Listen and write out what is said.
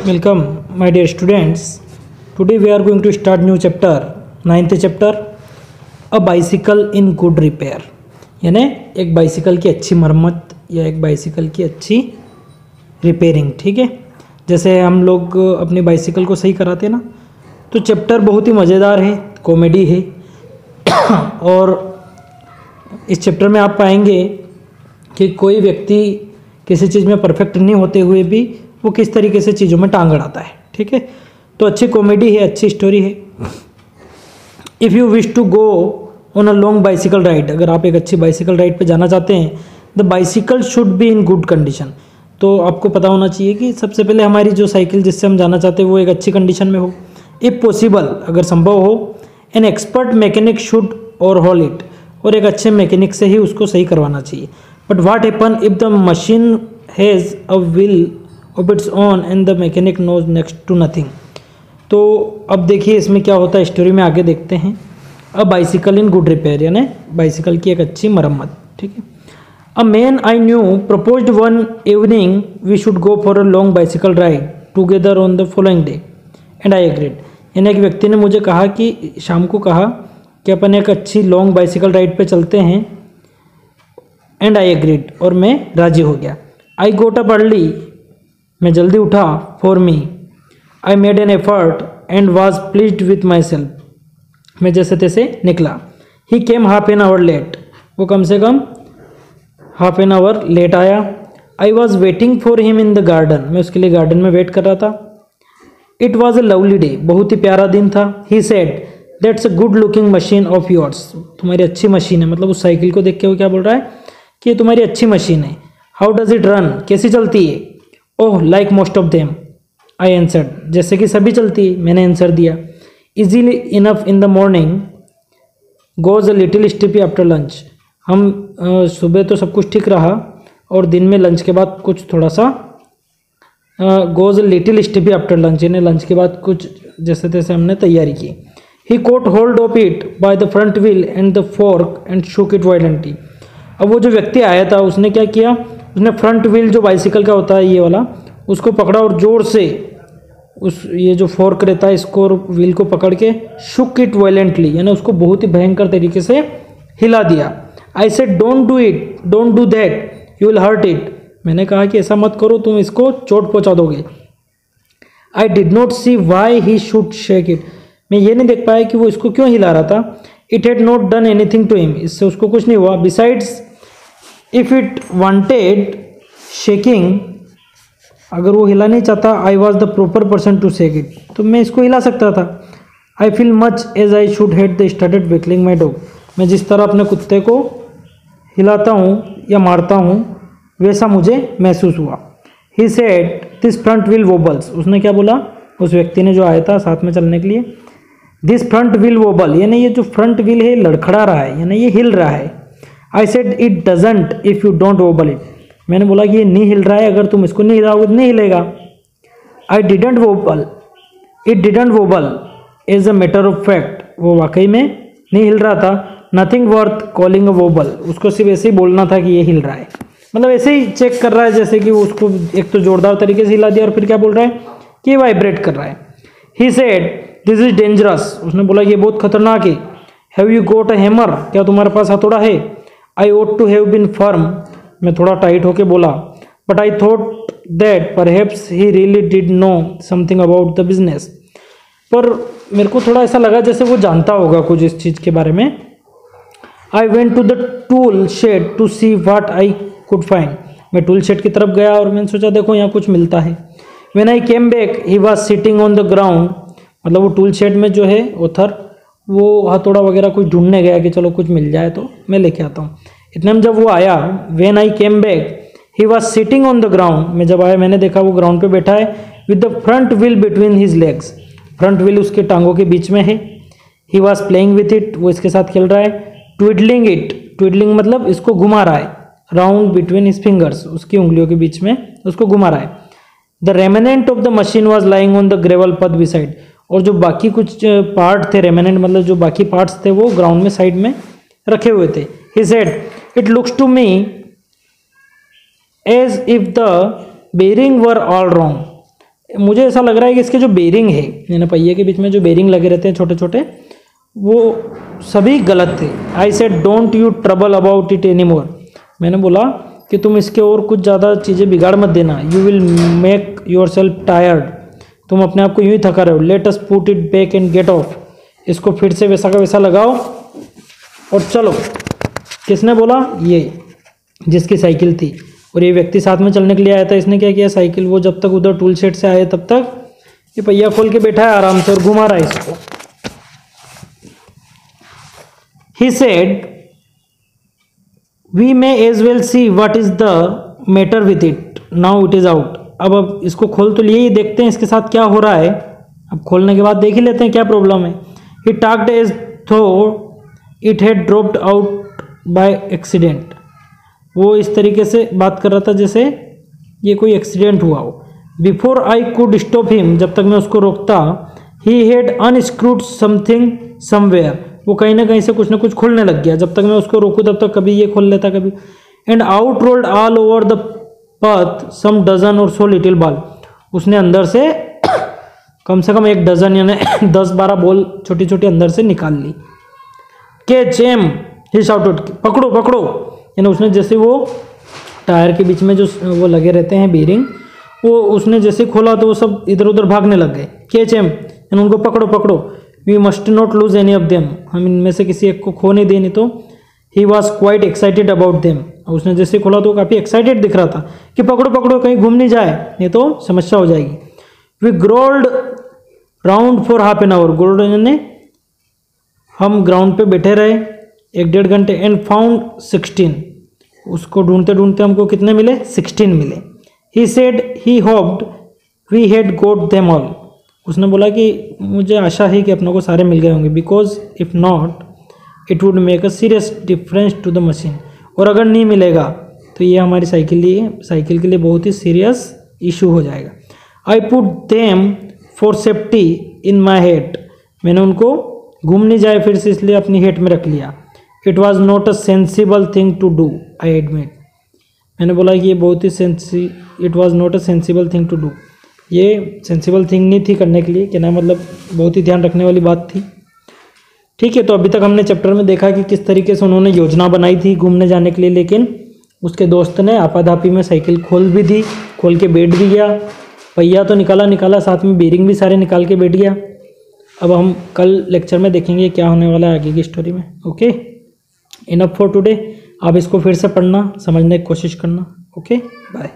Welcome my dear students. Today we are going to start new chapter, 9th chapter, a bicycle in good repair. यानी एक bicycle की अच्छी मरम्मत या एक बाइसिकल की अच्छी रिपेयरिंग. ठीक है, जैसे हम लोग अपनी बाइसिकल को सही कराते हैं ना, तो चैप्टर बहुत ही मज़ेदार है, कॉमेडी है. और इस चैप्टर में आप पाएंगे कि कोई व्यक्ति किसी चीज़ में परफेक्ट नहीं होते हुए भी वो किस तरीके से चीज़ों में टांग अड़ाता है. ठीक है, तो अच्छी कॉमेडी है, अच्छी स्टोरी है. If you wish to go on a long bicycle ride, अगर आप एक अच्छी बाइसिकल राइड पे जाना चाहते हैं, the bicycle should be in good condition. तो आपको पता होना चाहिए कि सबसे पहले हमारी जो साइकिल जिससे हम जाना चाहते हैं वो एक अच्छी कंडीशन में हो. इफ़ पॉसिबल, अगर संभव हो, an expert mechanic should overhaul it, और एक अच्छे मैकेनिक से ही उसको सही करवाना चाहिए. But what happen if the machine has a wheel of its own and the mechanic knows next to nothing. तो अब देखिए इसमें क्या होता है, स्टोरी में आगे देखते हैं. A bicycle in good repair, यानी बाइसिकल की एक अच्छी मरम्मत. ठीक है. A man I knew proposed one evening we should go for a long bicycle ride together on the following day and I agreed. यानी एक व्यक्ति ने मुझे कहा कि शाम को कहा कि अपन एक अच्छी लॉन्ग बाइसिकल राइड पे चलते हैं, एंड आई एग्रीड, और मैं राजी हो गया. आई गोट अप अर्ली, मैं जल्दी उठा. For me I made an effort and was pleased with my self, मैं जैसे तैसे निकला. ही केम हाफ एन आवर लेट, वो कम से कम हाफ एन आवर लेट आया. I was waiting for him in the garden, मैं उसके लिए गार्डन में वेट कर रहा था. It was a lovely day, बहुत ही प्यारा दिन था. He said that's a good looking machine of yours, तुम्हारी अच्छी मशीन है. मतलब उस साइकिल को देख के वो क्या बोल रहा है कि ये तुम्हारी अच्छी मशीन है. हाउ डज इट रन, कैसी चलती है. Oh like most of them, I answered, जैसे कि सभी चलती है, मैंने आंसर दिया. Easily enough in the morning, goes a little stiffly after lunch. हम सुबह तो सब कुछ ठीक रहा, और दिन में लंच के बाद कुछ थोड़ा सा goes a little stiffly after lunch, यानी लंच के बाद कुछ जैसे तैसे हमने तैयारी की. He caught hold of it by the front wheel and the fork and shook it violently. अब वो जो व्यक्ति आया था उसने क्या किया, उसने फ्रंट व्हील जो बाइसिकल का होता है ये वाला, उसको पकड़ा और जोर से उस ये जो फोर्क रहता है इसको और व्हील को पकड़ के शुक इट वायलेंटली, यानी उसको बहुत ही भयंकर तरीके से हिला दिया. I said don't do it, don't do that, you will hurt it. मैंने कहा कि ऐसा मत करो, तुम इसको चोट पहुंचा दोगे. I did not see why he should shake it, मैं ये नहीं देख पाया कि वो इसको क्यों हिला रहा था. It had not done anything to him, इससे उसको कुछ नहीं हुआ. Besides if it wanted shaking, अगर वो हिला नहीं चाहता, I was the proper person to shake it, तो मैं इसको हिला सकता था. I feel much as I should had the started whacking my dog, मैं जिस तरह अपने कुत्ते को हिलाता हूँ या मारता हूँ वैसा मुझे महसूस हुआ. He said this front wheel wobbles, उसने क्या बोला उस व्यक्ति ने जो आया था साथ में चलने के लिए. दिस फ्रंट व्हील वोबल, यानी ये जो फ्रंट व्हील है लड़खड़ा रहा है, यानी ये हिल रहा है. I said it doesn't if you don't wobble it, मैंने बोला कि ये नहीं हिल रहा है, अगर तुम इसको नहीं हिलाओगे तो नहीं हिलेगा. I didn't wobble, it didn't wobble as a matter of fact, वो वाकई में नहीं हिल रहा था. Nothing worth calling a wobble, उसको सिर्फ ऐसे ही बोलना था कि ये हिल रहा है, मतलब ऐसे ही चेक कर रहा है, जैसे कि उसको एक तो जोरदार तरीके से हिला दिया और फिर क्या बोल रहा है कि ये वाइब्रेट कर रहा है. ही सेड दिस इज डेंजरस, उसने बोला ये बहुत खतरनाक है. Have you got a hammer, क्या तुम्हारे पास हथौड़ा है. आई ओट टू हैव बीन फर्म, मैं थोड़ा टाइट होके बोला. But I thought that perhaps he really did know something about the business, पर मेरे को थोड़ा ऐसा लगा जैसे वो जानता होगा कुछ इस चीज़ के बारे में. I went to the tool shed to see what I could find, मैं टूल शेड की तरफ गया और मैंने सोचा देखो यहाँ कुछ मिलता है. When I came back he was sitting on the ground, मतलब वो टूल शेड में जो है ऑथर वो हथौड़ा वगैरह कुछ ढूंढने गया कि चलो कुछ मिल जाए तो मैं लेके आता हूँ. इतने में जब वो आया, when I came back he was sitting on the ground, मैं जब आया मैंने देखा वो ग्राउंड पे बैठा है. With the front wheel between his legs, front wheel उसके टांगों के बीच में है. He was playing with it, वो इसके साथ खेल रहा है. ट्विडलिंग इट, ट्विडलिंग मतलब इसको घुमा रहा है. राउंड बिटवीन हिज फिंगर्स, उसकी उंगलियों के बीच में उसको घुमा रहा है. The remnant of the machine was lying on the gravel path beside, और जो बाकी कुछ पार्ट थे, रेमेनेंट मतलब जो बाकी पार्ट्स थे वो ग्राउंड में साइड में रखे हुए थे. He said it looks to me as if the bearing were all wrong. मुझे ऐसा लग रहा है कि इसके जो बेरिंग है, यानी पहिए के बीच में जो बेरिंग लगे रहते हैं छोटे छोटे, वो सभी गलत थे। आई said don't you trouble about it any more. मैंने बोला कि तुम इसके और कुछ ज़्यादा चीज़ें बिगाड़ मत देना। You will make yourself tired. तुम अपने आप को यूँ ही थका रहे हो। Let us put it back and get off. इसको फिर से वैसा का वैसा लगाओ और चलो। किसने बोला? ये जिसकी साइकिल थी, और ये व्यक्ति साथ में चलने के लिए आया था। इसने क्या किया, साइकिल वो जब तक उधर टूल शेड से आए तब तक ये पहिया खोल के बैठा है आराम से और घुमा रहा है इसको। He said, we may as well see what is the matter with it. Now it is out. अब इसको खोल तो लिए ही, देखते हैं इसके साथ क्या हो रहा है। अब खोलने के बाद देख ही लेते हैं क्या प्रॉब्लम है। He talked as though it had dropped out by accident. वो इस तरीके से बात कर रहा था जैसे ये कोई एक्सीडेंट हुआ हो। Before I could stop him, जब तक मैं उसको रोकता, he had unscrewed something somewhere. वो कहीं ना कहीं से कुछ ना कुछ खुलने लग गया। जब तक मैं उसको रोकूं तब तक कभी ये खोल लेता कभी। And out rolled all over the path some dozen और सो लिटिल बॉल। उसने अंदर से कम से कम 1 डजन यानी 10-12 बॉल छोटी छोटी अंदर से निकाल ली। कैच हिम, ही शाउटेड, पकड़ो पकड़ो। यानी उसने जैसे वो टायर के बीच में जो वो लगे रहते हैं बेरिंग, वो उसने जैसे खोला तो वो सब इधर उधर भागने लग गए। कैच हिम, यानी उनको पकड़ो पकड़ो। We must not lose any of them. हम इनमें से किसी एक को खो नहीं देनी। तो he was quite excited about them. उसने जैसे खोला तो काफ़ी एक्साइटेड दिख रहा था कि पकड़ो पकड़ो, कहीं घूम नहीं जाए, नहीं तो समस्या हो जाएगी। We growled round for half an hour. Growled यानी हम ग्राउंड पे बैठे रहे 1-1.5 घंटे। And found 16। उसको ढूंढते ढूंढते हमको कितने मिले? 16 मिले। He said he hoped we had got them all. उसने बोला कि मुझे आशा है कि अपनों को सारे मिल गए होंगे। Because if not it would make a serious difference to the machine. और अगर नहीं मिलेगा तो ये हमारी साइकिल के लिए बहुत ही सीरियस इशू हो जाएगा। I put them for safety in my head. मैंने उनको घूम नहीं जाए फिर से इसलिए अपनी हेड में रख लिया। It was not a sensible thing to do, I admit. मैंने बोला कि ये बहुत ही it was not a sensible thing to do. ये सेंसिबल थिंग नहीं थी करने के लिए, कहना मतलब बहुत ही ध्यान रखने वाली बात थी। ठीक है, तो अभी तक हमने चैप्टर में देखा कि किस तरीके से उन्होंने योजना बनाई थी घूमने जाने के लिए, लेकिन उसके दोस्त ने आपाधापी में साइकिल खोल भी दी, खोल के बैठ भी गया। पहिया तो निकाला, साथ में बेरिंग भी सारे निकाल के बैठ गया। अब हम कल लेक्चर में देखेंगे क्या होने वाला है आगे की स्टोरी में। Okay, enough for today. आप इसको फिर से पढ़ना, समझने की कोशिश करना। Okay, bye.